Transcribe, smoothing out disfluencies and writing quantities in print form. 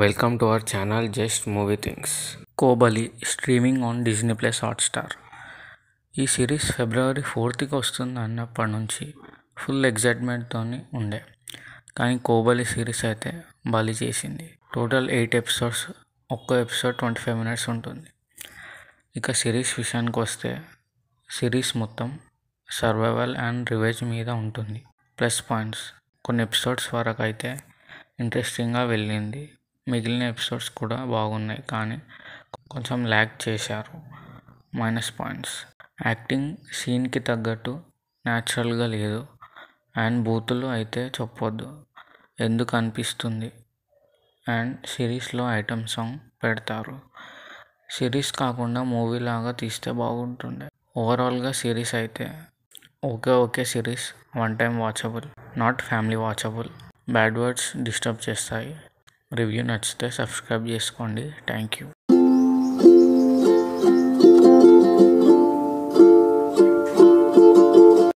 Welcome to our channel Just Movie Things. Kohbali streaming on Disney Plus Hotstar. ఈ series ఫిబ్రవరి 4కి వస్తుంది అన్నప్పటి నుంచి full ఎగ్జైట్మెంట్తో ఉండే, కానీ కోహ్బలి సిరీస్ అయితే బలి చేసింది. టోటల్ 8 ఎపిసోడ్స్, ఒక్క ఎపిసోడ్ 25 minutes ఉంటుంది. ఇక సిరీస్ విషయానికి వస్తే సిరీస్ మొత్తం సర్వైవల్ అండ్ రివెంజ్ మీద ఉంటుంది. ప్లస్ పాయింట్స్, కొన్ని ఎపిసోడ్స్ వరకు అయితే ఇంట్రెస్టింగ్గా వెళ్ళింది. మిగిలిన ఎపిసోడ్స్ కూడా బాగున్నాయి, కానీ కొంచెం ల్యాగ్ చేశారు. మైనస్ పాయింట్స్, యాక్టింగ్ సీన్కి తగ్గట్టు న్యాచురల్గా లేదు, అండ్ బూతులు అయితే చెప్పొద్దు ఎందుకు అనిపిస్తుంది. అండ్ సిరీస్లో ఐటమ్ సాంగ్ పెడతారు. సిరీస్ కాకుండా మూవీ లాగా తీస్తే బాగుంటుండే. ఓవరాల్గా సిరీస్ అయితే okay series, one time watchable, not family watchable. Bad words disturb చేస్తాయి. రివ్యూ నచ్చితే సబ్స్క్రైబ్ చేసుకోండి. Thank you.